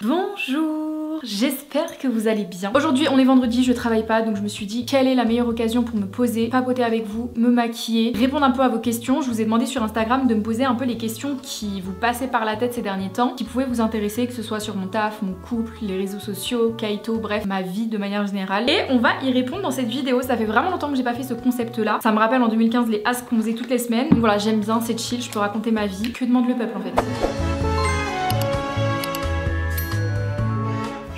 Bonjour, j'espère que vous allez bien. Aujourd'hui on est vendredi, je travaille pas donc je me suis dit quelle est la meilleure occasion pour me poser, papoter avec vous, me maquiller, répondre un peu à vos questions. Je vous ai demandé sur Instagram de me poser un peu les questions qui vous passaient par la tête ces derniers temps, qui pouvaient vous intéresser, que ce soit sur mon taf, mon couple, les réseaux sociaux, Kaito, bref, ma vie de manière générale. Et on va y répondre dans cette vidéo. Ça fait vraiment longtemps que j'ai pas fait ce concept là. Ça me rappelle en 2015 les asks qu'on faisait toutes les semaines. Donc voilà, j'aime bien, c'est chill, je peux raconter ma vie. Que demande le peuple en fait?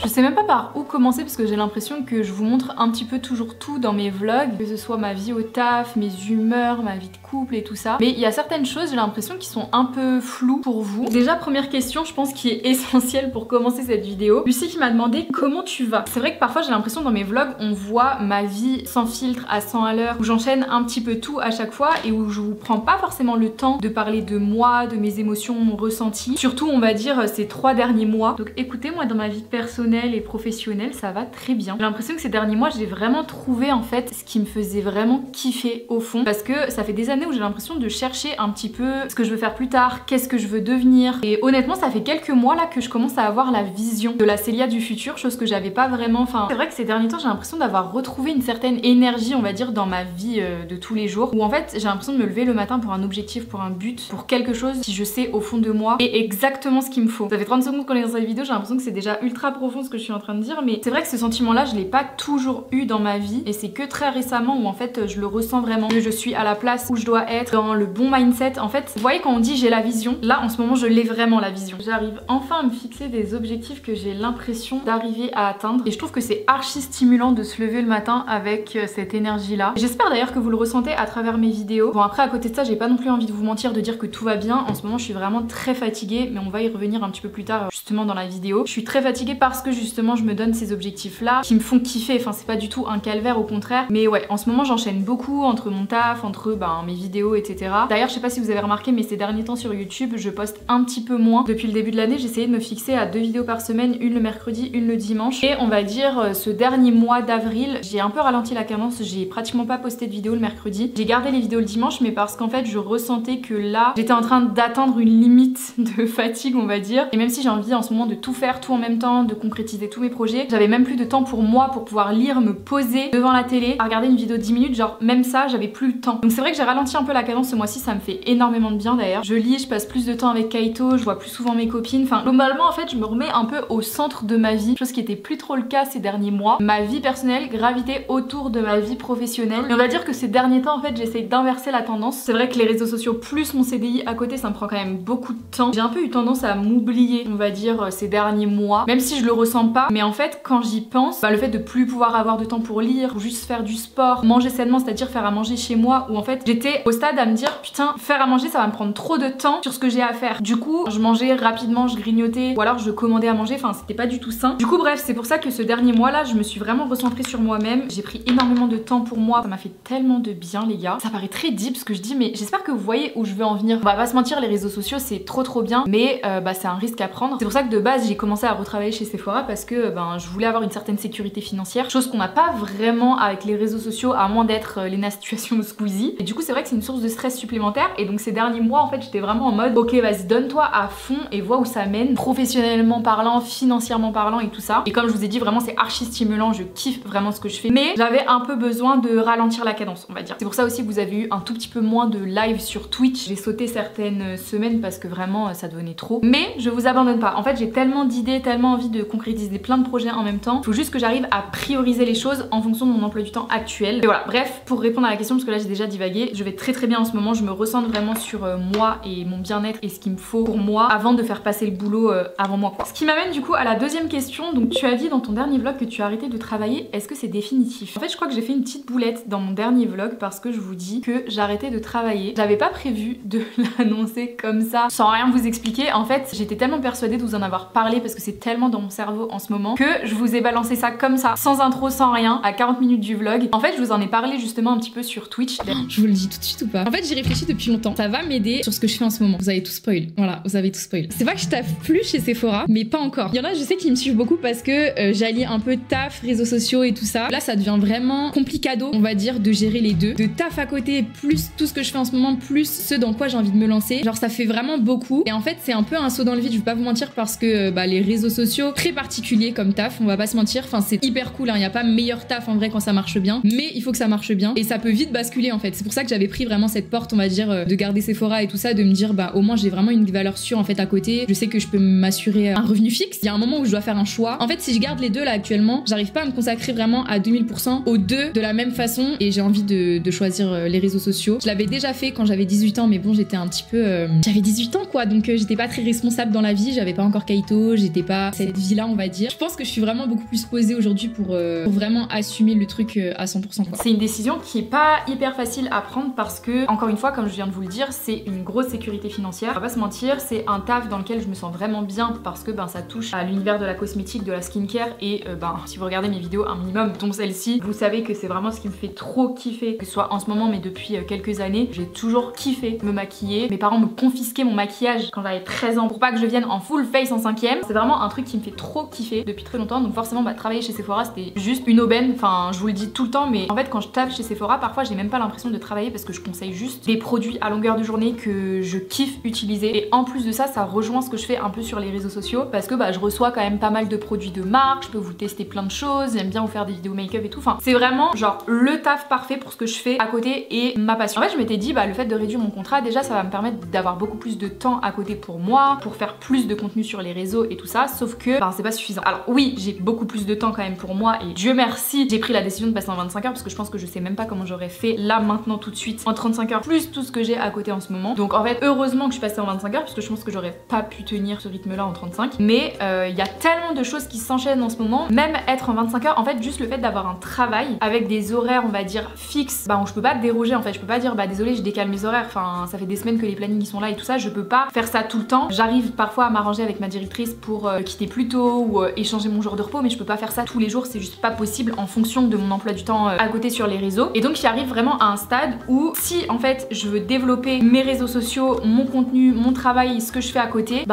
Je sais même pas par où commencer parce que j'ai l'impression que je vous montre un petit peu toujours tout dans mes vlogs, que ce soit ma vie au taf, mes humeurs, ma vie de couple et tout ça. Mais il y a certaines choses, j'ai l'impression, qui sont un peu floues pour vous. Déjà, première question, je pense qui est essentielle pour commencer cette vidéo. Lucie qui m'a demandé comment tu vas. C'est vrai que parfois j'ai l'impression dans mes vlogs, on voit ma vie sans filtre à 100 à l'heure, où j'enchaîne un petit peu tout à chaque fois et où je vous prends pas forcément le temps de parler de moi, de mes émotions, mon ressenti. Surtout, on va dire, ces 3 derniers mois. Donc écoutez, moi dans ma vie personnelle et professionnelle, ça va très bien. J'ai l'impression que ces derniers mois, j'ai vraiment trouvé en fait ce qui me faisait vraiment kiffer au fond, parce que ça fait des années où j'ai l'impression de chercher un petit peu ce que je veux faire plus tard, qu'est-ce que je veux devenir. Et honnêtement, ça fait quelques mois là que je commence à avoir la vision de la Célia du futur, chose que j'avais pas vraiment. Enfin, c'est vrai que ces derniers temps, j'ai l'impression d'avoir retrouvé une certaine énergie, on va dire, dans ma vie de tous les jours, où en fait, j'ai l'impression de me lever le matin pour un objectif, pour un but, pour quelque chose qui je sais au fond de moi est exactement ce qu'il me faut. Ça fait 30 secondes qu'on est dans cette vidéo, j'ai l'impression que c'est déjà ultra profond ce que je suis en train de dire, mais c'est vrai que ce sentiment là je l'ai pas toujours eu dans ma vie et c'est que très récemment où en fait je le ressens vraiment, que je suis à la place où je dois être, dans le bon mindset. En fait, vous voyez quand on dit j'ai la vision, là en ce moment je l'ai vraiment la vision. J'arrive enfin à me fixer des objectifs que j'ai l'impression d'arriver à atteindre et je trouve que c'est archi stimulant de se lever le matin avec cette énergie là. J'espère d'ailleurs que vous le ressentez à travers mes vidéos. Bon, après à côté de ça, j'ai pas non plus envie de vous mentir, de dire que tout va bien. En ce moment je suis vraiment très fatiguée, mais on va y revenir un petit peu plus tard justement dans la vidéo. Je suis très fatiguée parce que justement je me donne ces objectifs là qui me font kiffer. Enfin, c'est pas du tout un calvaire, au contraire. Mais ouais, en ce moment j'enchaîne beaucoup entre mon taf, entre mes vidéos, etc. D'ailleurs, je sais pas si vous avez remarqué, mais ces derniers temps sur YouTube, je poste un petit peu moins. Depuis le début de l'année, j'ai essayé de me fixer à 2 vidéos par semaine, une le mercredi, une le dimanche. Et on va dire ce dernier mois d'avril, j'ai un peu ralenti la cadence. J'ai pratiquement pas posté de vidéo le mercredi. J'ai gardé les vidéos le dimanche, mais parce qu'en fait, je ressentais que là, j'étais en train d'atteindre une limite de fatigue, on va dire. Et même si j'ai envie en ce moment de tout faire, tout en même temps, de concrétiser tous mes projets, j'avais même plus de temps pour moi, pour pouvoir lire, me poser devant la télé, à regarder une vidéo de 10 minutes, genre même ça, j'avais plus le temps. Donc c'est vrai que j'ai ralenti un peu la cadence ce mois-ci, ça me fait énormément de bien d'ailleurs. Je lis, je passe plus de temps avec Kaito, je vois plus souvent mes copines. Enfin, globalement en fait, je me remets un peu au centre de ma vie, chose qui était plus trop le cas ces derniers mois. Ma vie personnelle gravitait autour de ma vie professionnelle. Et on va dire que ces derniers temps en fait, j'essaye d'inverser la tendance. C'est vrai que les réseaux sociaux plus mon CDI à côté, ça me prend quand même beaucoup de temps. J'ai un peu eu tendance à m'oublier, on va dire, ces derniers mois, même si je le ressens pas. Mais en fait, quand j'y pense, le fait de plus pouvoir avoir de temps pour lire, ou juste faire du sport, manger sainement, c'est-à-dire faire à manger chez moi, où en fait j'étais au stade à me dire putain, faire à manger ça va me prendre trop de temps sur ce que j'ai à faire. Du coup, je mangeais rapidement, je grignotais, ou alors je commandais à manger, enfin c'était pas du tout sain. Du coup bref, c'est pour ça que ce dernier mois là, je me suis vraiment recentrée sur moi-même. J'ai pris énormément de temps pour moi, ça m'a fait tellement de bien les gars. Ça paraît très deep ce que je dis, mais j'espère que vous voyez où je veux en venir. On va pas se mentir, les réseaux sociaux c'est trop bien, mais c'est un risque à prendre. C'est pour ça que de base j'ai commencé à retravailler chez Sephora parce que je voulais avoir une certaine sécurité financière, chose qu'on n'a pas vraiment avec les réseaux sociaux à moins d'être Lena Situation Squeezie. Et du coup c'est vrai que c'est une source de stress supplémentaire, et donc ces derniers mois en fait j'étais vraiment en mode ok vas-y donne-toi à fond et vois où ça mène, professionnellement parlant, financièrement parlant et tout ça. Et comme je vous ai dit, vraiment c'est archi stimulant, je kiffe vraiment ce que je fais, mais j'avais un peu besoin de ralentir la cadence, on va dire. C'est pour ça aussi que vous avez eu un tout petit peu moins de live sur Twitch. J'ai sauté certaines semaines parce que vraiment ça devenait trop, mais je vous abandonne pas. En fait j'ai tellement d'idées, tellement envie de concrétiser plein de projets en même temps, faut juste que j'arrive à prioriser les choses en fonction de mon emploi du temps actuel. Et voilà, bref, pour répondre à la question, parce que là j'ai déjà divagué, je vais très bien en ce moment, je me recentre vraiment sur moi et mon bien-être et ce qu'il me faut pour moi avant de faire passer le boulot avant moi quoi. Ce qui m'amène du coup à la deuxième question. Donc tu as dit dans ton dernier vlog que tu as arrêté de travailler, est-ce que c'est définitif? En fait je crois que j'ai fait une petite boulette dans mon dernier vlog parce que je vous dis que j'arrêtais de travailler. J'avais pas prévu de l'annoncer comme ça sans rien vous expliquer. En fait j'étais tellement persuadée de vous en avoir parlé parce que c'est tellement dans mon cerveau cerveau en ce moment que je vous ai balancé ça comme ça, sans intro, sans rien, à 40 minutes du vlog. En fait, je vous en ai parlé justement un petit peu sur Twitch. Je vous le dis tout de suite ou pas? En fait, j'y réfléchis depuis longtemps. Ça va m'aider sur ce que je fais en ce moment. Vous avez tout spoil. Voilà, vous avez tout spoil. C'est pas que je taffe plus chez Sephora, mais pas encore. Il y en a, je sais, qui me suivent beaucoup parce que j'allie un peu taf, réseaux sociaux et tout ça. Là, ça devient vraiment complicado, on va dire, de gérer les deux. De taf à côté, plus tout ce que je fais en ce moment, plus ce dans quoi j'ai envie de me lancer. Genre, ça fait vraiment beaucoup. Et en fait, c'est un peu un saut dans le vide, je vais pas vous mentir, parce que les réseaux sociaux, très particuliers comme taf, on va pas se mentir. Enfin, c'est hyper cool, hein. Il y a pas meilleur taf en vrai quand ça marche bien, mais il faut que ça marche bien. Et ça peut vite basculer en fait. C'est pour ça que j'avais pris vraiment cette porte, on va dire, de garder Sephora et tout ça, de me dire, au moins j'ai vraiment une valeur sûre en fait à côté. Je sais que je peux m'assurer un revenu fixe. Il y a un moment où je dois faire un choix. En fait, si je garde les deux là actuellement, j'arrive pas à me consacrer vraiment à 2000% aux deux de la même façon et j'ai envie de choisir les réseaux sociaux. Je l'avais déjà fait quand j'avais 18 ans, mais bon, j'étais un petit peu... J'avais 18 ans quoi, donc j'étais pas très responsable dans la vie, j'avais pas encore Kaito, j'étais pas cette vie-là, on va dire. Je pense que je suis vraiment beaucoup plus posée aujourd'hui pour vraiment assumer le truc à 100% quoi. C'est une décision qui est pas hyper facile à prendre parce que, encore une fois, comme je viens de vous le dire, c'est une grosse sécurité financière. On va pas se mentir, c'est un taf dans lequel je me sens vraiment bien parce que ça touche à l'univers de la cosmétique, de la skincare et si vous regardez mes vidéos un minimum, dont celle-ci, vous savez que c'est vraiment ce qui me fait trop kiffer, que ce soit en ce moment mais depuis quelques années. J'ai toujours kiffé me maquiller. Mes parents me confisquaient mon maquillage quand j'avais 13 ans pour pas que je vienne en full face en 5ème. C'est vraiment un truc qui me fait trop kiffer depuis très longtemps, donc forcément travailler chez Sephora c'était juste une aubaine. Enfin, je vous le dis tout le temps, mais en fait quand je taffe chez Sephora, parfois j'ai même pas l'impression de travailler parce que je conseille juste des produits à longueur de journée que je kiffe utiliser. Et en plus de ça, ça rejoint ce que je fais un peu sur les réseaux sociaux parce que je reçois quand même pas mal de produits de marque, je peux vous tester plein de choses, j'aime bien vous faire des vidéos make-up et tout. Enfin, c'est vraiment genre le taf parfait pour ce que je fais à côté et ma passion. En fait, je m'étais dit le fait de réduire mon contrat, déjà ça va me permettre d'avoir beaucoup plus de temps à côté pour moi, pour faire plus de contenu sur les réseaux et tout ça, sauf que c'est pas suffisant. Alors oui, j'ai beaucoup plus de temps quand même pour moi et Dieu merci, j'ai pris la décision de passer en 25 heures parce que je pense que je sais même pas comment j'aurais fait là maintenant tout de suite en 35 heures plus tout ce que j'ai à côté en ce moment. Donc en fait, heureusement que je suis passée en 25 heures parce que je pense que j'aurais pas pu tenir ce rythme là en 35. Mais il y a tellement de choses qui s'enchaînent en ce moment, même être en 25 heures, en fait juste le fait d'avoir un travail avec des horaires on va dire fixes, où je peux pas déroger en fait, je peux pas dire désolé je décale mes horaires, enfin ça fait des semaines que les plannings sont là et tout ça, je peux pas faire ça tout le temps. J'arrive parfois à m'arranger avec ma directrice pour quitter plus tôt ou échanger mon jour de repos, mais je peux pas faire ça tous les jours, c'est juste pas possible en fonction de mon emploi du temps à côté sur les réseaux. Et donc j'y arrive vraiment à un stade où si en fait je veux développer mes réseaux sociaux, mon contenu, mon travail, ce que je fais à côté,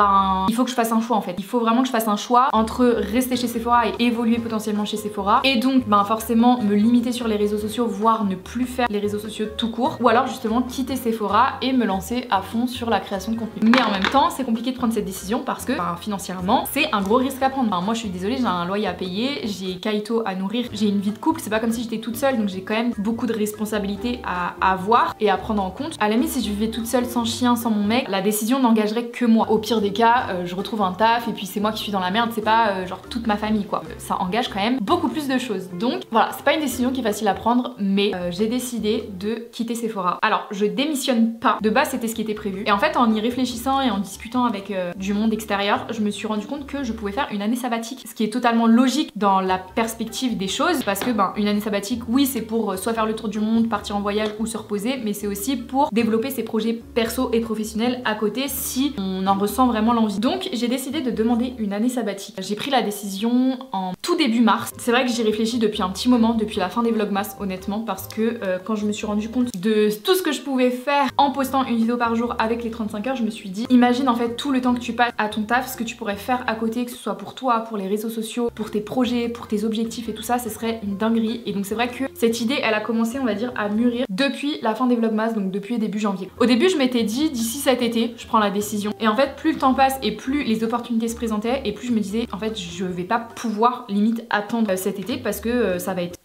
il faut que je fasse un choix en fait. Il faut vraiment que je fasse un choix entre rester chez Sephora et évoluer potentiellement chez Sephora et donc forcément me limiter sur les réseaux sociaux, voire ne plus faire les réseaux sociaux tout court, ou alors justement quitter Sephora et me lancer à fond sur la création de contenu. Mais en même temps c'est compliqué de prendre cette décision parce que financièrement c'est un gros risque à prendre. Moi je suis désolée, j'ai un loyer à payer, j'ai Kaito à nourrir, j'ai une vie de couple, c'est pas comme si j'étais toute seule, donc j'ai quand même beaucoup de responsabilités à avoir et à prendre en compte. À la limite, si je vivais toute seule sans chien, sans mon mec, la décision n'engagerait que moi. Au pire des cas, je retrouve un taf et puis c'est moi qui suis dans la merde, c'est pas genre toute ma famille quoi. Ça engage quand même beaucoup plus de choses. Donc voilà, c'est pas une décision qui est facile à prendre, mais j'ai décidé de quitter Sephora. Alors je démissionne pas, de base c'était ce qui était prévu. Et en fait en y réfléchissant et en discutant avec du monde extérieur, je me suis rendu compte que je pouvais faire une année sabbatique, ce qui est totalement logique dans la perspective des choses parce que une année sabbatique, oui c'est pour soit faire le tour du monde, partir en voyage ou se reposer, mais c'est aussi pour développer ses projets perso et professionnels à côté si on en ressent vraiment l'envie. Donc j'ai décidé de demander une année sabbatique. J'ai pris la décision en tout début mars. C'est vrai que j'y réfléchis depuis un petit moment, depuis la fin des vlogmas honnêtement, parce que quand je me suis rendu compte de tout ce que je pouvais faire en postant une vidéo par jour avec les 35 heures, je me suis dit imagine en fait tout le temps que tu passes à ton taf, ce que tu pourrais faire à côté, que ce soit pour toi, pour les réseaux sociaux, pour tes projets, pour tes objectifs et tout ça, ce serait une dinguerie. Et donc c'est vrai que cette idée elle a commencé on va dire à mûrir depuis la fin des vlogmas, donc depuis début janvier. Au début je m'étais dit d'ici cet été je prends la décision, et en fait plus le temps passe et plus les opportunités se présentaient et plus je me disais en fait je vais pas pouvoir limite attendre cet été parce que ça va être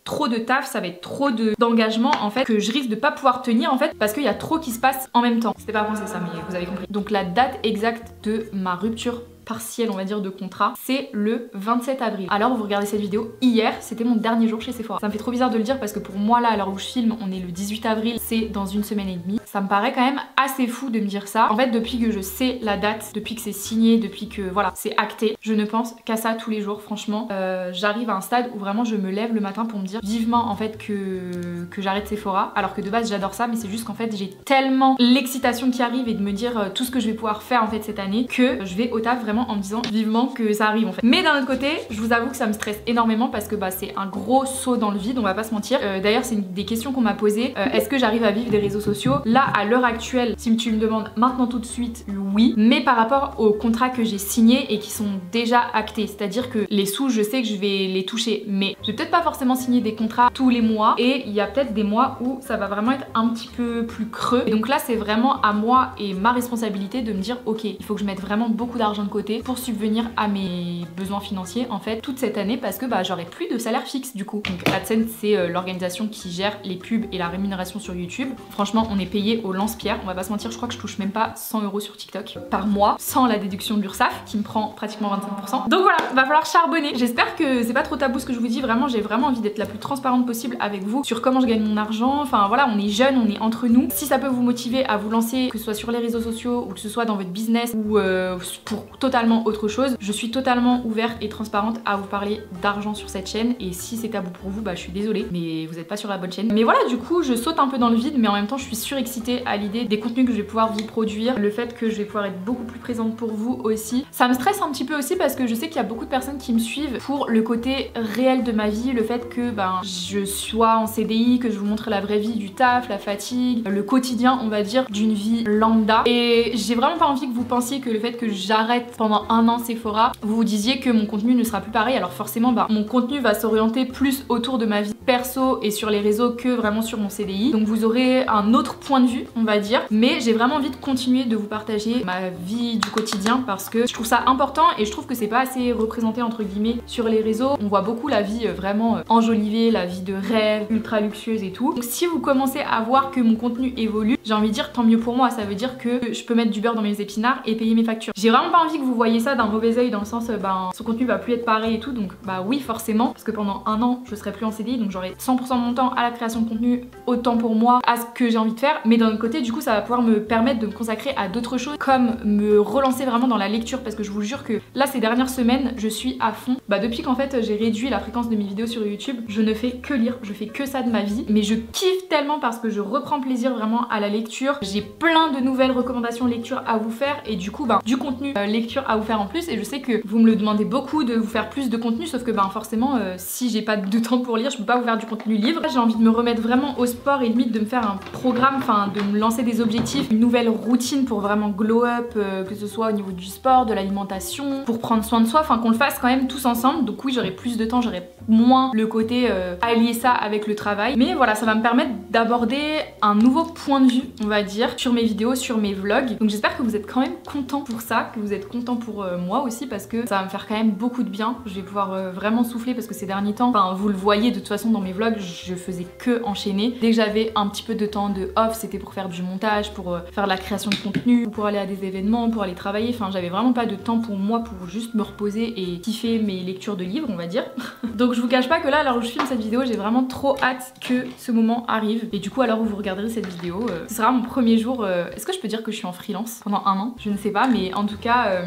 trop de taf, ça va être trop d'engagement en fait que je risque de pas pouvoir tenir en fait parce qu'il y a trop qui se passe en même temps. C'était pas pensé ça mais vous avez compris. Donc la date exacte de ma rupture partiel on va dire de contrat, c'est le 27 avril. Alors vous regardez cette vidéo, hier c'était mon dernier jour chez Sephora. Ça me fait trop bizarre de le dire parce que pour moi là à l'heure où je filme on est le 18 avril, c'est dans une semaine et demie. Ça me paraît quand même assez fou de me dire ça. En fait depuis que je sais la date, depuis que c'est signé, depuis que voilà c'est acté, je ne pense qu'à ça tous les jours franchement. J'arrive à un stade où vraiment je me lève le matin pour me dire vivement en fait que j'arrête Sephora, alors que de base j'adore ça mais c'est juste qu'en fait j'ai tellement l'excitation qui arrive et de me dire tout ce que je vais pouvoir faire en fait cette année que je vais au taf vraiment vraiment en me disant vivement que ça arrive en fait. Mais d'un autre côté, je vous avoue que ça me stresse énormément parce que bah c'est un gros saut dans le vide, on va pas se mentir. D'ailleurs c'est une des questions qu'on m'a posées. Est-ce que j'arrive à vivre des réseaux sociaux? Là à l'heure actuelle, si tu me demandes maintenant tout de suite, oui. Mais par rapport aux contrats que j'ai signés et qui sont déjà actés, c'est-à-dire que les sous je sais que je vais les toucher, mais je vais peut-être pas forcément signer des contrats tous les mois et il y a peut-être des mois où ça va vraiment être un petit peu plus creux. Et donc là c'est vraiment à moi et ma responsabilité de me dire ok, il faut que je mette vraiment beaucoup d'argent de côté pour subvenir à mes besoins financiers en fait toute cette année parce que bah j'aurai plus de salaire fixe du coup. Donc AdSense c'est l'organisation qui gère les pubs et la rémunération sur YouTube. Franchement on est payé au lance-pierre, on va pas se mentir, je crois que je touche même pas 100 € sur TikTok par mois sans la déduction de l'URSSAF qui me prend pratiquement 25%. Donc voilà, va falloir charbonner. J'espère que c'est pas trop tabou ce que je vous dis, vraiment j'ai vraiment envie d'être la plus transparente possible avec vous sur comment je gagne mon argent. Enfin voilà, on est jeunes, on est entre nous. Si ça peut vous motiver à vous lancer, que ce soit sur les réseaux sociaux ou que ce soit dans votre business ou pour totalement autre chose, je suis totalement ouverte et transparente à vous parler d'argent sur cette chaîne. Et si c'est tabou pour vous, bah je suis désolée, mais vous êtes pas sur la bonne chaîne. Mais voilà, du coup je saute un peu dans le vide, mais en même temps je suis surexcitée à l'idée des contenus que je vais pouvoir vous produire, le fait que je vais pouvoir être beaucoup plus présente pour vous aussi. Ça me stresse un petit peu aussi parce que je sais qu'il y a beaucoup de personnes qui me suivent pour le côté réel de ma vie, le fait que ben je sois en CDI, que je vous montre la vraie vie du taf, la fatigue, le quotidien on va dire d'une vie lambda. Et j'ai vraiment pas envie que vous pensiez que le fait que j'arrête pendant un an Sephora, vous vous disiez que mon contenu ne sera plus pareil. Alors forcément bah, mon contenu va s'orienter plus autour de ma vie perso et sur les réseaux que vraiment sur mon CDI. Donc vous aurez un autre point de vue on va dire, mais j'ai vraiment envie de continuer de vous partager ma vie du quotidien parce que je trouve ça important et je trouve que c'est pas assez représenté entre guillemets sur les réseaux. On voit beaucoup la vie vraiment enjolivée, la vie de rêve, ultra luxueuse et tout. Donc si vous commencez à voir que mon contenu évolue, j'ai envie de dire tant mieux pour moi, ça veut dire que je peux mettre du beurre dans mes épinards et payer mes factures. J'ai vraiment pas envie que vous voyez ça d'un mauvais oeil dans le sens ben son contenu va plus être pareil et tout, donc bah oui forcément parce que pendant un an je serai plus en CDI donc j'aurai 100% de mon temps à la création de contenu, autant pour moi, à ce que j'ai envie de faire, mais d'un autre côté du coup ça va pouvoir me permettre de me consacrer à d'autres choses comme me relancer vraiment dans la lecture parce que je vous jure que là ces dernières semaines je suis à fond. Bah depuis qu'en fait j'ai réduit la fréquence de mes vidéos sur YouTube, je ne fais que lire, je fais que ça de ma vie, mais je kiffe tellement parce que je reprends plaisir vraiment à la lecture. J'ai plein de nouvelles recommandations lecture à vous faire et du coup ben du contenu lecture à vous faire en plus et je sais que vous me le demandez beaucoup de vous faire plus de contenu sauf que ben forcément si j'ai pas de temps pour lire je peux pas vous faire du contenu livre. J'ai envie de me remettre vraiment au sport et limite de me faire un programme, enfin de me lancer des objectifs, une nouvelle routine pour vraiment glow up, que ce soit au niveau du sport, de l'alimentation, pour prendre soin de soi, enfin qu'on le fasse quand même tous ensemble. Donc oui j'aurai plus de temps, j'aurai moins le côté allier ça avec le travail, mais voilà ça va me permettre d'aborder un nouveau point de vue on va dire sur mes vidéos, sur mes vlogs. Donc j'espère que vous êtes quand même contents pour ça, que vous êtes contents pour moi aussi parce que ça va me faire quand même beaucoup de bien. Je vais pouvoir vraiment souffler parce que ces derniers temps, enfin vous le voyez de toute façon dans mes vlogs, je faisais que enchaîner. Dès que j'avais un petit peu de temps de off, c'était pour faire du montage, pour faire de la création de contenu, pour aller à des événements, pour aller travailler. Enfin j'avais vraiment pas de temps pour moi pour juste me reposer et kiffer mes lectures de livres on va dire. Donc je vous cache pas que là à l'heure où je filme cette vidéo j'ai vraiment trop hâte que ce moment arrive et du coup à l'heure où vous regarderez cette vidéo ce sera mon premier jour. Est-ce que je peux dire que je suis en freelance pendant un an? Je ne sais pas mais en tout cas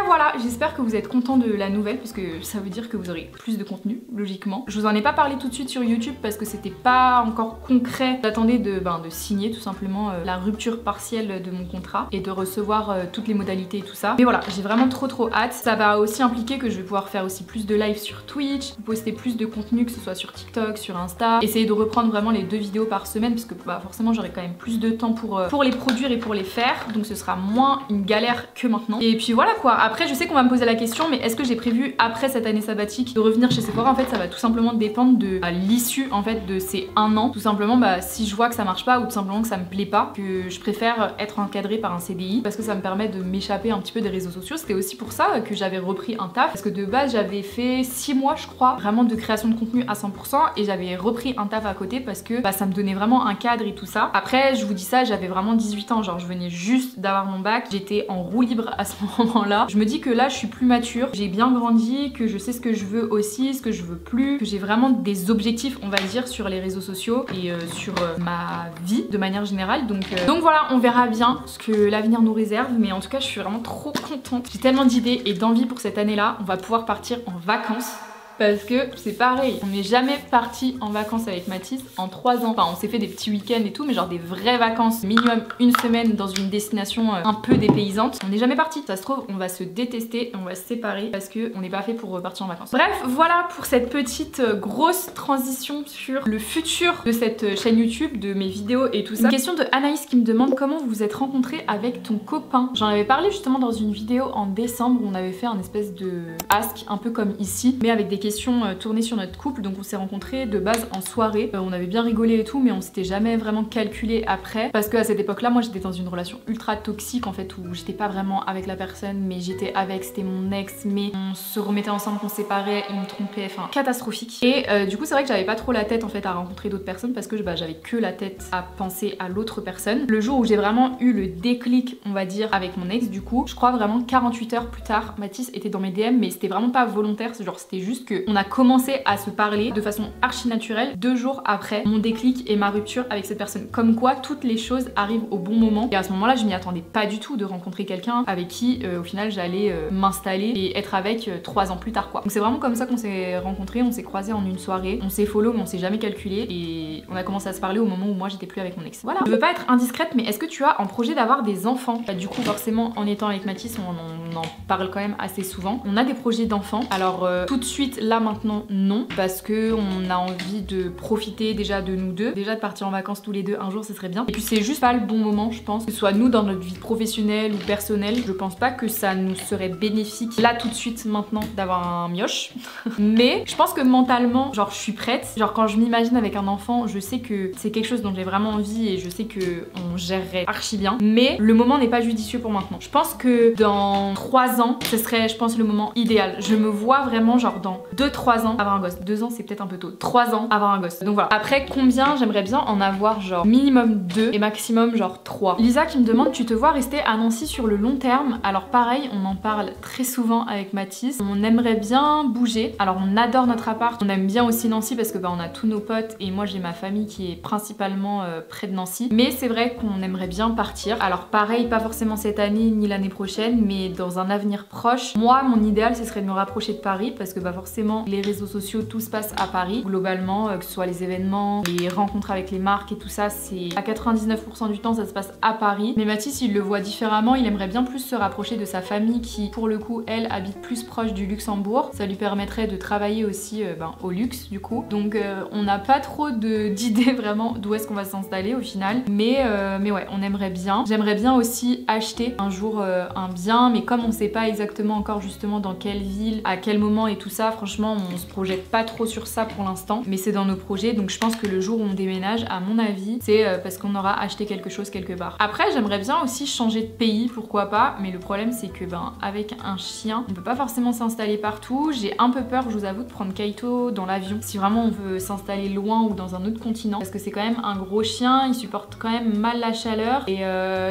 voilà, j'espère que vous êtes contents de la nouvelle parce que ça veut dire que vous aurez plus de contenu logiquement. Je vous en ai pas parlé tout de suite sur YouTube parce que c'était pas encore concret. J'attendais de signer tout simplement la rupture partielle de mon contrat et de recevoir toutes les modalités et tout ça. Mais voilà, j'ai vraiment trop hâte. Ça va aussi impliquer que je vais pouvoir faire aussi plus de live sur Twitch, poster plus de contenu que ce soit sur TikTok, sur Insta, essayer de reprendre vraiment les 2 vidéos par semaine parce que forcément j'aurai quand même plus de temps pour les produire et pour les faire, donc ce sera moins une galère que maintenant. Et puis voilà quoi. Après je sais qu'on va me poser la question mais est-ce que j'ai prévu après cette année sabbatique de revenir chez Sephora? En fait ça va tout simplement dépendre de l'issue en fait de ces un an. Tout simplement si je vois que ça marche pas ou tout simplement que ça me plaît pas, que je préfère être encadrée par un CDI parce que ça me permet de m'échapper un petit peu des réseaux sociaux. C'était aussi pour ça que j'avais repris un taf parce que de base j'avais fait 6 mois je crois vraiment de création de contenu à 100% et j'avais repris un taf à côté parce que ça me donnait vraiment un cadre et tout ça. Après je vous dis ça, j'avais vraiment 18 ans, genre je venais juste d'avoir mon bac, j'étais en roue libre à ce moment-là. Je me dis que là je suis plus mature, j'ai bien grandi, que je sais ce que je veux aussi, ce que je veux plus, que j'ai vraiment des objectifs on va dire sur les réseaux sociaux et sur ma vie de manière générale. Donc voilà, on verra bien ce que l'avenir nous réserve, mais en tout cas je suis vraiment trop contente. J'ai tellement d'idées et d'envie pour cette année-là. On va pouvoir partir en vacances. parce que c'est pareil, on n'est jamais parti en vacances avec Mathis en 3 ans. Enfin, on s'est fait des petits week-ends et tout, mais genre des vraies vacances, minimum une semaine dans une destination un peu dépaysante. On n'est jamais parti. Ça se trouve, on va se détester et on va se séparer parce qu'on n'est pas fait pour partir en vacances. Bref, voilà pour cette petite grosse transition sur le futur de cette chaîne YouTube, de mes vidéos et tout ça. Une question de Anaïs qui me demande comment vous vous êtes rencontrés avec ton copain. J'en avais parlé justement dans une vidéo en décembre où on avait fait un espèce de ask, un peu comme ici, mais avec des questions tournées sur notre couple. Donc on s'est rencontrés de base en soirée. On avait bien rigolé et tout, mais on s'était jamais vraiment calculé après. Parce qu'à cette époque-là, moi j'étais dans une relation ultra toxique en fait, où j'étais pas vraiment avec la personne, mais j'étais avec, c'était mon ex, mais on se remettait ensemble, on se séparait, il me trompait, enfin catastrophique. Et du coup c'est vrai que j'avais pas trop la tête en fait à rencontrer d'autres personnes parce que j'avais que la tête à penser à l'autre personne. Le jour où j'ai vraiment eu le déclic, on va dire, avec mon ex, du coup, je crois vraiment 48 heures plus tard, Mathis était dans mes DM, mais c'était vraiment pas volontaire, c'est genre c'était juste que on a commencé à se parler de façon archi naturelle 2 jours après mon déclic et ma rupture avec cette personne. Comme quoi toutes les choses arrivent au bon moment. Et à ce moment-là, je m'y attendais pas du tout de rencontrer quelqu'un avec qui au final j'allais m'installer et être avec 3 ans plus tard quoi. Donc c'est vraiment comme ça qu'on s'est rencontrés, on s'est croisés en une soirée, on s'est follow mais on s'est jamais calculé et on a commencé à se parler au moment où moi j'étais plus avec mon ex. Voilà. Je veux pas être indiscrète, mais est-ce que tu as en projet d'avoir des enfants? Du coup forcément en étant avec Mathis on en parle quand même assez souvent. On a des projets d'enfants. Alors tout de suite là maintenant non, parce que on a envie de profiter déjà de nous deux, déjà de partir en vacances tous les deux un jour, ce serait bien. Et puis c'est juste pas le bon moment je pense, que ce soit nous dans notre vie professionnelle ou personnelle, je pense pas que ça nous serait bénéfique là tout de suite maintenant d'avoir un mioche. Mais je pense que mentalement genre je suis prête, genre quand je m'imagine avec un enfant je sais que c'est quelque chose dont j'ai vraiment envie et je sais que on gérerait archi bien, mais le moment n'est pas judicieux pour maintenant. Je pense que dans 3 ans ce serait je pense le moment idéal. Je me vois vraiment genre dans 2-3 ans avoir un gosse. 2 ans c'est peut-être un peu tôt, 3 ans avoir un gosse. Donc voilà. Après combien, j'aimerais bien en avoir genre minimum 2 et maximum genre 3. Lisa qui me demande, tu te vois rester à Nancy sur le long terme? Alors pareil, on en parle très souvent avec Mathis. On aimerait bien bouger. Alors on adore notre appart, on aime bien aussi Nancy parce que on a tous nos potes et moi j'ai ma famille qui est principalement près de Nancy. Mais c'est vrai qu'on aimerait bien partir. Alors pareil, pas forcément cette année ni l'année prochaine, mais dans un avenir proche. Moi mon idéal ce serait de me rapprocher de Paris parce que forcément les réseaux sociaux tout se passe à Paris. Globalement, que ce soit les événements, les rencontres avec les marques et tout ça, c'est à 99% du temps ça se passe à Paris. Mais Mathis il le voit différemment, il aimerait bien plus se rapprocher de sa famille qui pour le coup elle habite plus proche du Luxembourg. Ça lui permettrait de travailler aussi au luxe du coup. Donc on n'a pas trop d'idées vraiment d'où est-ce qu'on va s'installer au final. Mais ouais, on aimerait bien. J'aimerais bien aussi acheter un jour un bien, mais comme on sait pas exactement encore justement dans quelle ville, à quel moment et tout ça, franchement on se projette pas trop sur ça pour l'instant, mais c'est dans nos projets. Donc je pense que le jour où on déménage, à mon avis, c'est parce qu'on aura acheté quelque chose quelque part. Après j'aimerais bien aussi changer de pays, pourquoi pas, mais le problème c'est que avec un chien, on peut pas forcément s'installer partout. J'ai un peu peur, je vous avoue, de prendre Kaito dans l'avion si vraiment on veut s'installer loin ou dans un autre continent, parce que c'est quand même un gros chien, il supporte quand même mal la chaleur et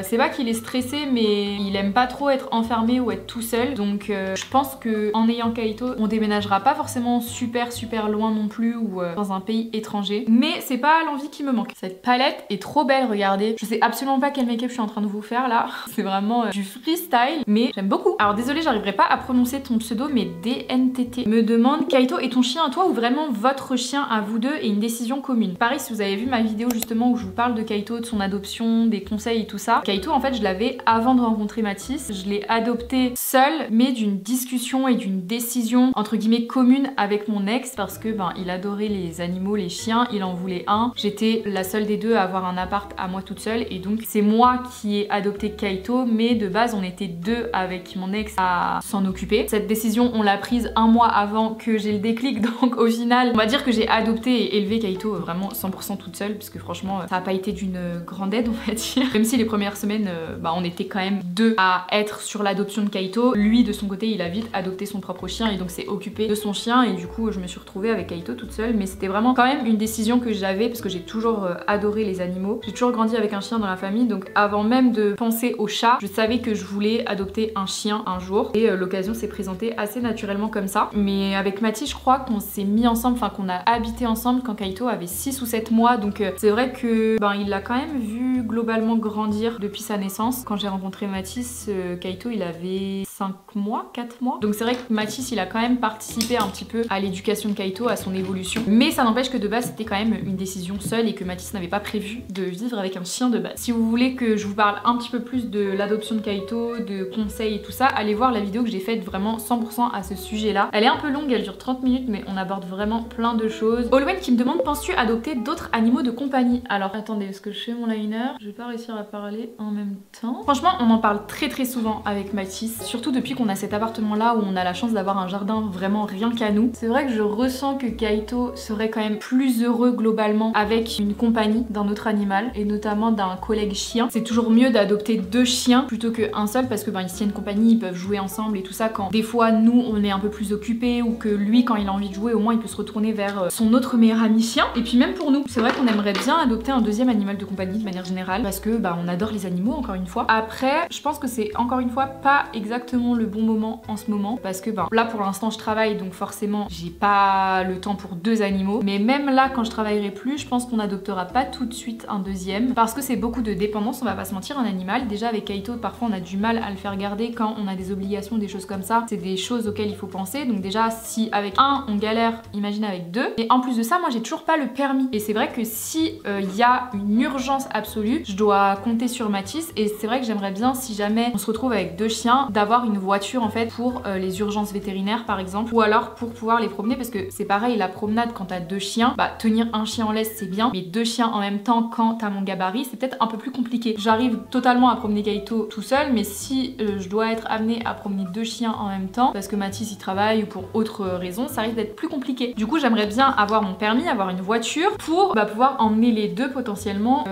c'est pas qu'il est stressé, mais il aime pas trop être enfermé ou être tout seul. Donc je pense que en ayant Kaito, on déménagera pas forcément super loin non plus ou dans un pays étranger, mais c'est pas l'envie qui me manque. Cette palette est trop belle, regardez. Je sais absolument pas quel make-up je suis en train de vous faire là. C'est vraiment du freestyle, mais j'aime beaucoup. Alors désolée, j'arriverai pas à prononcer ton pseudo, mais DNTT me demande, Kaito est ton chien à toi ou vraiment votre chien à vous deux et une décision commune? Pareil, si vous avez vu ma vidéo justement où je vous parle de Kaito, de son adoption, des conseils et tout ça, Kaito en fait je l'avais avant de rencontrer Mathis, je l'ai adopté seule, mais d'une discussion et d'une décision entre guillemets commune avec mon ex, parce que il adorait les animaux, les chiens, il en voulait un. J'étais la seule des deux à avoir un appart à moi toute seule et donc c'est moi qui ai adopté Kaito, mais de base on était deux avec mon ex à s'en occuper. Cette décision on l'a prise un mois avant que j'ai le déclic, donc au final on va dire que j'ai adopté et élevé Kaito vraiment 100% toute seule, parce que franchement ça a pas été d'une grande aide on va dire. Même si les premières semaines on était quand même deux à être sur l'adoption de Kaito, lui de son côté il a vite adopté son propre chien et donc s'est occupé de son chien et du coup je me suis retrouvée avec Kaito toute seule, mais c'était vraiment quand même une décision que j'avais parce que j'ai toujours adoré les animaux. J'ai toujours grandi avec un chien dans la famille, donc avant même de penser au chat, je savais que je voulais adopter un chien un jour et l'occasion s'est présentée assez naturellement comme ça. Mais avec Mathis je crois qu'on s'est mis ensemble, enfin qu'on a habité ensemble quand Kaito avait 6 ou 7 mois, donc c'est vrai que il l'a quand même vu globalement grandir depuis sa naissance. Quand j'ai rencontré Mathis, Kaito il avait 5 mois, 4 mois. Donc c'est vrai que Mathis il a quand même participé un petit peu à l'éducation de Kaito, à son évolution. Mais ça n'empêche que de base c'était quand même une décision seule et que Mathis n'avait pas prévu de vivre avec un chien de base. Si vous voulez que je vous parle un petit peu plus de l'adoption de Kaito, de conseils et tout ça, allez voir la vidéo que j'ai faite vraiment 100% à ce sujet là. Elle est un peu longue, elle dure 30 minutes mais on aborde vraiment plein de choses. Olwen qui me demande, penses-tu adopter d'autres animaux de compagnie? Alors attendez, est-ce que je fais mon liner? Je vais pas réussir à parler en même temps. Franchement on en parle très souvent avec Mathis, surtout depuis qu'on a cet appartement là où on a la chance d'avoir un jardin vraiment rien qu'à nous. C'est vrai que je ressens que Kaito serait quand même plus heureux globalement avec une compagnie d'un autre animal et notamment d'un collègue chien. C'est toujours mieux d'adopter 2 chiens plutôt qu'un seul parce que ici il y a une compagnie, ils peuvent jouer ensemble et tout ça quand des fois nous on est un peu plus occupés ou que lui quand il a envie de jouer au moins il peut se retourner vers son autre meilleur ami chien. Et puis même pour nous, c'est vrai qu'on aimerait bien adopter un deuxième animal de compagnie de manière générale parce que on adore les animaux encore une fois. Après je pense que c'est encore une fois pas exactement le bon moment en ce moment parce que là pour l'instant je travaille donc forcément j'ai pas le temps pour 2 animaux, mais même là quand je travaillerai plus je pense qu'on adoptera pas tout de suite un deuxième parce que c'est beaucoup de dépendance, on va pas se mentir. Un animal déjà avec Kaito parfois on a du mal à le faire garder quand on a des obligations, des choses comme ça, c'est des choses auxquelles il faut penser. Donc déjà si avec un on galère, imagine avec 2. Et en plus de ça moi j'ai toujours pas le permis et c'est vrai que si il y a une urgence absolue je dois compter sur Mathis et c'est vrai que j'aimerais bien si jamais on se retrouve avec 2 chiens d'avoir une voiture en fait pour les urgences vétérinaires par exemple ou alors pour pouvoir les promener parce que c'est pareil la promenade quand t'as 2 chiens, tenir un chien en laisse c'est bien mais 2 chiens en même temps quand t'as mon gabarit c'est peut-être un peu plus compliqué. J'arrive totalement à promener Kaito tout seul mais si je dois être amenée à promener 2 chiens en même temps parce que Mathis il travaille ou pour autre raison ça risque d'être plus compliqué. Du coup j'aimerais bien avoir mon permis, avoir une voiture pour pouvoir emmener les 2 potentiellement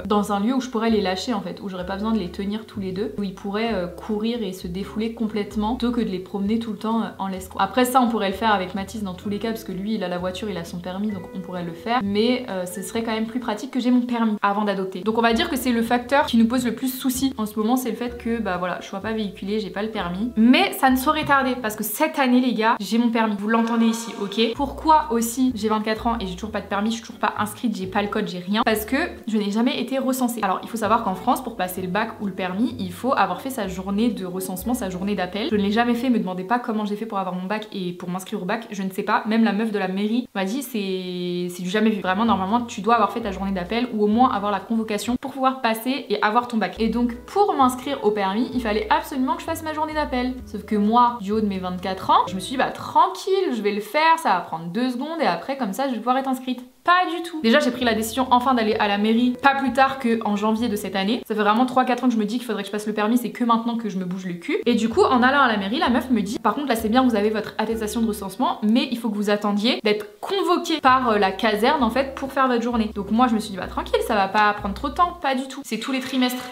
dans un lieu où je pourrais les lâcher en fait, où j'aurais pas besoin de les tenir tous les 2, où ils pourraient courir et se défouler complètement plutôt que de les promener tout le temps en laisse quoi. Après ça on pourrait le faire avec Mathis dans tous les cas parce que lui il a la voiture, il a son permis donc on pourrait le faire mais ce serait quand même plus pratique que j'ai mon permis avant d'adopter. Donc on va dire que c'est le facteur qui nous pose le plus souci en ce moment, c'est le fait que voilà je sois pas véhiculée, j'ai pas le permis, mais ça ne saurait tarder parce que cette année les gars j'ai mon permis, vous l'entendez ici, ok? Pourquoi aussi j'ai 24 ans et j'ai toujours pas de permis, je suis toujours pas inscrite, j'ai pas le code, j'ai rien, parce que je n'ai jamais été recensée. Alors il faut savoir qu'en France pour passer le bac ou le permis il faut avoir fait sa journée de recensement, sa journée d'appel. Je ne l'ai jamais fait, me demandez pas comment j'ai fait pour avoir mon bac et pour m'inscrire au bac, je ne sais pas, même la meuf de la mairie m'a dit c'est du jamais vu. Vraiment normalement tu dois avoir fait ta journée d'appel ou au moins avoir la convocation pour pouvoir passer et avoir ton bac. Et donc pour m'inscrire au permis il fallait absolument que je fasse ma journée d'appel. Sauf que moi du haut de mes 24 ans je me suis dit tranquille je vais le faire, ça va prendre 2 secondes et après comme ça je vais pouvoir être inscrite. Pas du tout. Déjà j'ai pris la décision enfin d'aller à la mairie pas plus tard qu'en janvier de cette année. Ça fait vraiment 3-4 ans que je me dis qu'il faudrait que je passe le permis, c'est que maintenant que je me bouge le cul. Et du coup en allant à la mairie la meuf me dit par contre là c'est bien vous avez votre attestation de recensement mais il faut que vous attendiez d'être convoqué par la caserne en fait pour faire votre journée. Donc moi je me suis dit tranquille ça va pas prendre trop de temps, pas du tout. C'est tous les trimestres.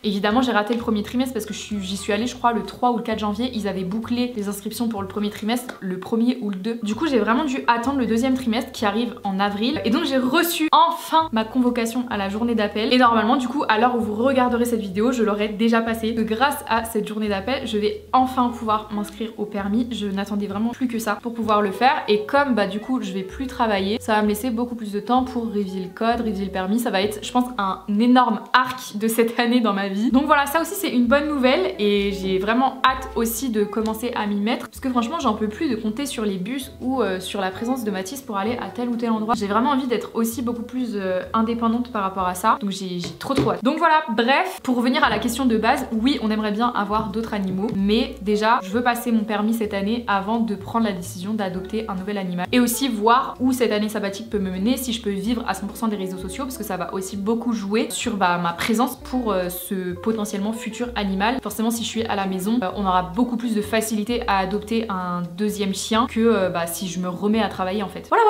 Évidemment j'ai raté le premier trimestre parce que j'y suis allée je crois le 3 ou le 4 janvier, ils avaient bouclé les inscriptions pour le premier trimestre, le premier ou le 2. Du coup j'ai vraiment dû attendre le deuxième trimestre qui arrive en avril et donc j'ai reçu enfin ma convocation à la journée d'appel et normalement du coup à l'heure où vous regarderez cette vidéo je l'aurai déjà passée. Grâce à cette journée d'appel je vais enfin pouvoir m'inscrire au permis, je n'attendais vraiment plus que ça pour pouvoir le faire et comme du coup je vais plus travailler ça va me laisser beaucoup plus de temps pour réviser le code, réviser le permis, ça va être je pense un énorme arc de cette année dans ma vie. Donc voilà ça aussi c'est une bonne nouvelle et j'ai vraiment hâte aussi de commencer à m'y mettre parce que franchement j'en peux plus de compter sur les bus ou sur la présence de Mathis pour aller à tel ou tel endroit. J'ai vraiment envie d'être aussi beaucoup plus indépendante par rapport à ça donc j'ai trop hâte. Donc voilà bref pour revenir à la question de base, oui on aimerait bien avoir d'autres animaux mais déjà je veux passer mon permis cette année avant de prendre la décision d'adopter un nouvel animal et aussi voir où cette année sabbatique peut me mener, si je peux vivre à 100% des réseaux sociaux parce que ça va aussi beaucoup jouer sur ma présence pour ce potentiellement futur animal. Forcément si je suis à la maison on aura beaucoup plus de facilité à adopter un deuxième chien que si je me remets à travailler en fait. Voilà.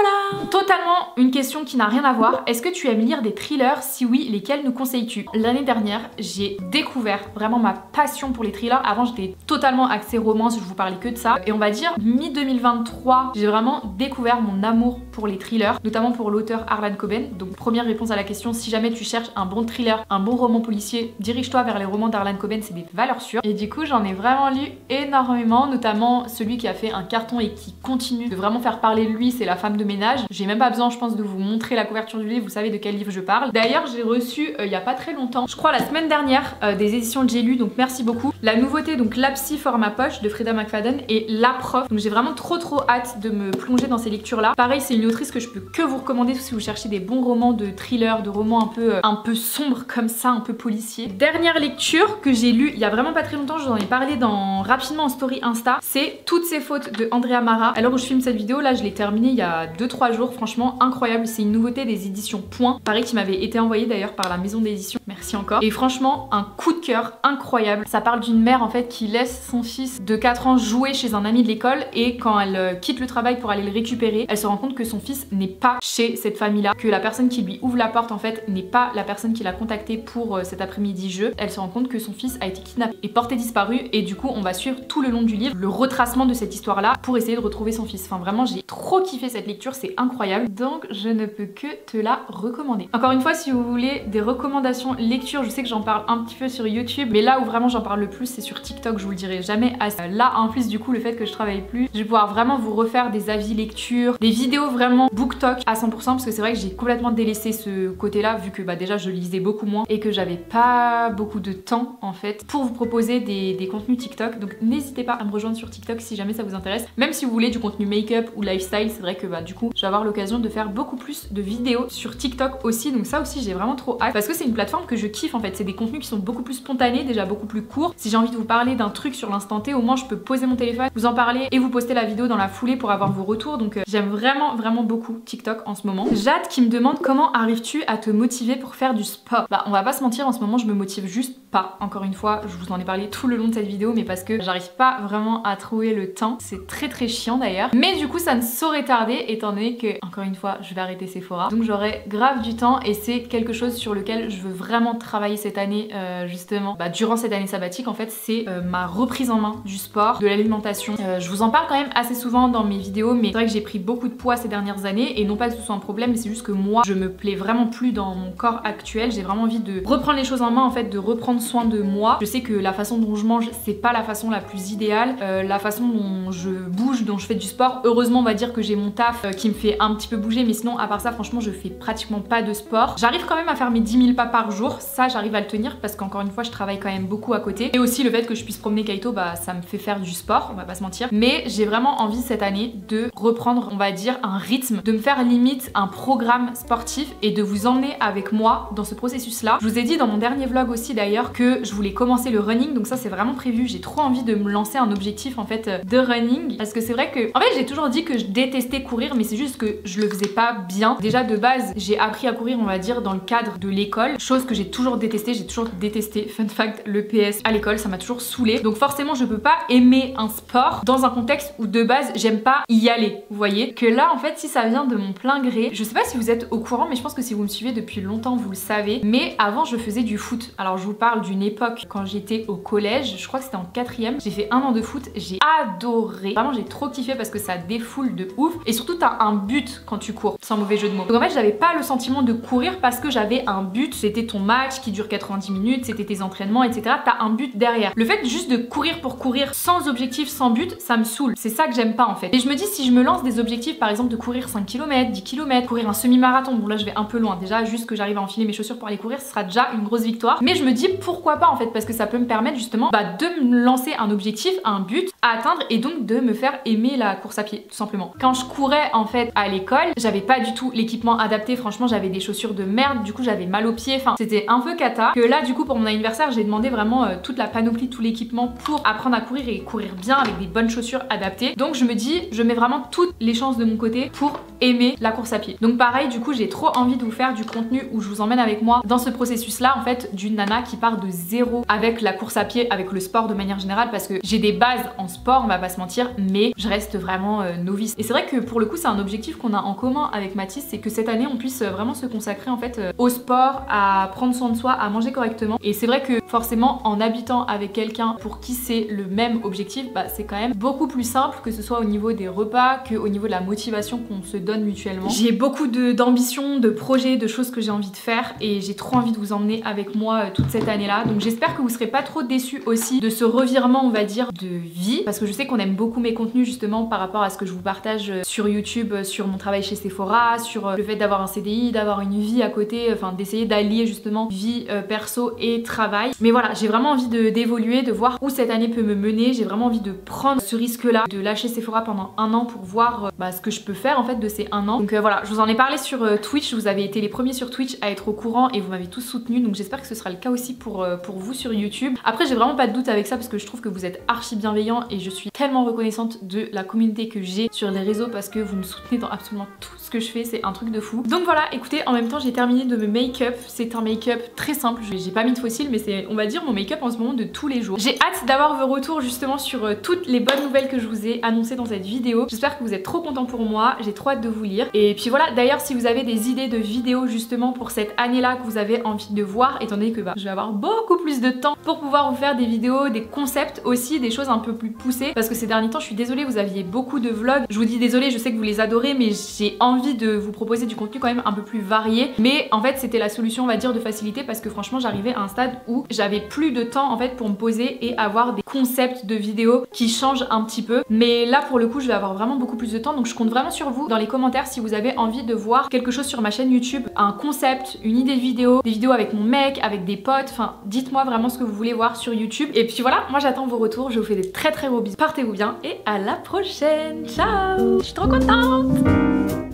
Totalement une question qui n'a rien à voir. Est-ce que tu aimes lire des thrillers? Si oui, lesquels nous conseilles-tu? L'année dernière j'ai découvert vraiment ma passion pour les thrillers. Avant j'étais totalement axée romance, je vous parlais que de ça et on va dire mi-2023 j'ai vraiment découvert mon amour pour les thrillers, notamment pour l'auteur Harlan Coben. Donc première réponse à la question, si jamais tu cherches un bon thriller, un bon roman policier, dirige dirige-toi vers les romans d'Harlan Coben, c'est des valeurs sûres. Et du coup j'en ai vraiment lu énormément, notamment celui qui a fait un carton et qui continue de vraiment faire parler de lui, c'est La femme de ménage. J'ai même pas besoin je pense de vous montrer la couverture du livre, vous savez de quel livre je parle. D'ailleurs j'ai reçu il y a pas très longtemps, je crois la semaine dernière, des éditions de J'ai lu, donc merci beaucoup. La nouveauté donc La psy format poche de Frida McFadden et La prof, donc j'ai vraiment trop hâte de me plonger dans ces lectures là. Pareil c'est une autrice que je peux que vous recommander si vous cherchez des bons romans de thriller, de romans un peu sombres comme ça, un peu policiers. Dernière lecture que j'ai lue il y a vraiment pas très longtemps, je vous en ai parlé rapidement en story Insta, c'est Toutes ces fautes de Andrea Mara. À l'heure où je filme cette vidéo là, je l'ai terminée il y a 2-3 jours, franchement incroyable, c'est une nouveauté des éditions Point, pareil qui m'avait été envoyée d'ailleurs par la maison d'édition, merci encore. Et franchement un coup de cœur incroyable. Ça parle d'une mère en fait qui laisse son fils de 4 ans jouer chez un ami de l'école et quand elle quitte le travail pour aller le récupérer, elle se rend compte que son fils n'est pas chez cette famille là, que la personne qui lui ouvre la porte en fait n'est pas la personne qui l'a contacté pour cet après-midi jeu. Elle se rend compte que son fils a été kidnappé et porté disparu et du coup on va suivre tout le long du livre le retracement de cette histoire là pour essayer de retrouver son fils. Enfin vraiment j'ai trop kiffé cette lecture, c'est incroyable, donc je ne peux que te la recommander. Encore une fois si vous voulez des recommandations lecture, je sais que j'en parle un petit peu sur YouTube mais là où vraiment j'en parle le plus c'est sur TikTok, je vous le dirai jamais assez. Là en plus du coup le fait que je travaille plus, je vais pouvoir vraiment vous refaire des avis lecture, des vidéos vraiment BookTok à 100% parce que c'est vrai que j'ai complètement délaissé ce côté là vu que bah déjà je lisais beaucoup moins et que j'avais pas beaucoup de temps en fait pour vous proposer des contenus TikTok, donc n'hésitez pas à me rejoindre sur TikTok si jamais ça vous intéresse, même si vous voulez du contenu make-up ou lifestyle. C'est vrai que bah du coup je vais avoir l'occasion de faire beaucoup plus de vidéos sur TikTok aussi, donc ça aussi j'ai vraiment trop hâte parce que c'est une plateforme que je kiffe en fait, c'est des contenus qui sont beaucoup plus spontanés, déjà beaucoup plus courts. Si j'ai envie de vous parler d'un truc sur l'instant T, au moins je peux poser mon téléphone, vous en parler et vous poster la vidéo dans la foulée pour avoir vos retours, donc j'aime vraiment beaucoup TikTok en ce moment. Jade qui me demande comment arrives-tu à te motiver pour faire du sport. Bah on va pas se mentir, en ce moment je me motive juste pas. Encore une fois je vous en ai parlé tout le long de cette vidéo mais parce que j'arrive pas vraiment à trouver le temps, c'est très chiant d'ailleurs, mais du coup ça ne saurait tarder étant donné que encore une fois je vais arrêter Sephora, donc j'aurai grave du temps et c'est quelque chose sur lequel je veux vraiment travailler cette année justement, bah, durant cette année sabbatique en fait, c'est ma reprise en main du sport, de l'alimentation. Je vous en parle quand même assez souvent dans mes vidéos mais c'est vrai que j'ai pris beaucoup de poids ces dernières années et non pas que ce soit un problème mais c'est juste que moi je me plais vraiment plus dans mon corps actuel, j'ai vraiment envie de reprendre les choses en main en fait, de reprendre soin de moi. Je sais que la façon dont je mange c'est pas la façon la plus idéale, la façon dont je bouge, dont je fais du sport, heureusement on va dire que j'ai mon taf qui me fait un petit peu bouger mais sinon à part ça franchement je fais pratiquement pas de sport. J'arrive quand même à faire mes 10 000 pas par jour, ça j'arrive à le tenir parce qu'encore une fois je travaille quand même beaucoup à côté et aussi le fait que je puisse promener Kaito bah ça me fait faire du sport, on va pas se mentir, mais j'ai vraiment envie cette année de reprendre on va dire un rythme, de me faire limite un programme sportif et de vous emmener avec moi dans ce processus là. Je vous ai dit dans mon dernier vlog aussi d'ailleurs que je voulais commencer le running, donc ça c'est vraiment prévu, j'ai trop envie de me lancer un objectif en fait de running parce que c'est vrai que en fait j'ai toujours dit que je détestais courir mais c'est juste que je le faisais pas bien. Déjà de base j'ai appris à courir on va dire dans le cadre de l'école, chose que j'ai toujours détesté, fun fact, le PS à l'école ça m'a toujours saoulé, donc forcément je peux pas aimer un sport dans un contexte où de base j'aime pas y aller, vous voyez que là en fait si ça vient de mon plein gré, je sais pas si vous êtes au courant mais je pense que si vous me suivez depuis longtemps vous le savez, mais avant je faisais du foot. Alors je vous parle d'une époque quand j'étais au collège, je crois que c'était en 4ème, j'ai fait 1 an de foot, j'ai adoré, vraiment j'ai trop kiffé parce que ça défoule de ouf et surtout t'as un but quand tu cours, sans mauvais jeu de mots. Donc en fait j'avais pas le sentiment de courir parce que j'avais un but, c'était ton match qui dure 90 minutes, c'était tes entraînements etc, t'as un but derrière. Le fait juste de courir pour courir sans objectif, sans but, ça me saoule, c'est ça que j'aime pas en fait. Et je me dis si je me lance des objectifs par exemple de courir 5 km, 10 km, courir un semi-marathon, bon là je vais un peu loin, déjà juste que j'arrive à enfiler mes chaussures pour aller courir ce sera déjà une grosse victoire, mais je me dis pourquoi pas en fait parce que ça peut me permettre justement bah, de me lancer un objectif, un but à atteindre et donc de me faire aimer la course à pied tout simplement. Quand je courais en fait à l'école, j'avais pas du tout l'équipement adapté, franchement j'avais des chaussures de merde, du coup j'avais mal aux pieds, enfin c'était un peu cata, que là du coup pour mon anniversaire j'ai demandé vraiment toute la panoplie, tout l'équipement pour apprendre à courir et courir bien avec des bonnes chaussures adaptées. Donc je me dis je mets vraiment toutes les chances de mon côté pour aimer la course à pied. Donc pareil du coup j'ai trop envie de vous faire du contenu où je vous emmène avec moi dans ce processus là en fait d'une nana qui part de zéro avec la course à pied, avec le sport de manière générale parce que j'ai des bases en sport on va pas se mentir mais je reste vraiment novice. Et c'est vrai que pour le coup c'est un objectif qu'on a en commun avec Mathis, c'est que cette année on puisse vraiment se consacrer en fait au sport, à prendre soin de soi, à manger correctement. Et c'est vrai que forcément en habitant avec quelqu'un pour qui c'est le même objectif, bah c'est quand même beaucoup plus simple que ce soit au niveau des repas que au niveau de la motivation qu'on se donne mutuellement. J'ai beaucoup d'ambition, de projets, de choses que j'ai envie de faire et j'ai trop envie de vous emmener avec moi toute cette année-là. Donc j'espère que vous serez pas trop déçus aussi de ce revirement, on va dire, de vie, parce que je sais qu'on aime beaucoup mes contenus justement par rapport à ce que je vous partage sur YouTube, sur mon travail chez Sephora, sur le fait d'avoir un CDI, d'avoir une vie à côté, enfin d'essayer d'allier justement vie perso et travail. Mais voilà, j'ai vraiment envie d'évoluer, de voir où cette année peut me mener. J'ai vraiment envie de prendre ce risque-là, de lâcher Sephora pendant un an pour voir ce que je peux faire en fait de ces un an. Donc voilà, je vous en ai parlé sur Twitch, vous avez été les premiers sur Twitch à être au courant et vous m'avez tous soutenu, donc j'espère que ce sera le cas aussi pour vous sur YouTube. Après j'ai vraiment pas de doute avec ça parce que je trouve que vous êtes archi bienveillants et je suis tellement reconnaissante de la communauté que j'ai sur les réseaux parce que vous me soutenez dans absolument tout ce que je fais, c'est un truc de fou. Donc voilà, écoutez, en même temps j'ai terminé de me make-up, c'est un make-up très simple, j'ai pas mis de fossile mais c'est on va dire mon make-up en ce moment de tous les jours. J'ai hâte d'avoir vos retours justement sur toutes les bonnes nouvelles que je vous ai annoncées dans cette vidéo. J'espère que vous êtes trop contents pour moi, j'ai trop hâte de vous lire. Et puis voilà, d'ailleurs si vous avez des idées de vidéos justement pour cette année-là que vous avez envie de voir, étant donné que je vais avoir beaucoup plus de temps pour pouvoir vous faire des vidéos, des concepts aussi, des choses un peu plus poussées, parce que ces derniers temps je suis désolée, vous aviez beaucoup de vlogs, je vous dis désolée, je sais que vous les adorez mais j'ai envie de vous proposer du contenu quand même un peu plus varié. Mais en fait c'était la solution on va dire de facilité parce que franchement j'arrivais à un stade où j'avais plus de temps en fait pour me poser et avoir des concepts de vidéos qui changent un petit peu. Mais là pour le coup je vais avoir vraiment beaucoup plus de temps, donc je compte vraiment sur vous dans les commentaires si vous avez envie de voir quelque chose sur ma chaîne YouTube, un concept, une idée de vidéo, des vidéos avec mon mec, avec des potes, enfin dites-moi vraiment ce que vous voulez voir sur YouTube. Et puis voilà, moi j'attends vos retours, je vous fais des très gros bisous, portez-vous bien et à la prochaine, ciao, je suis trop contente.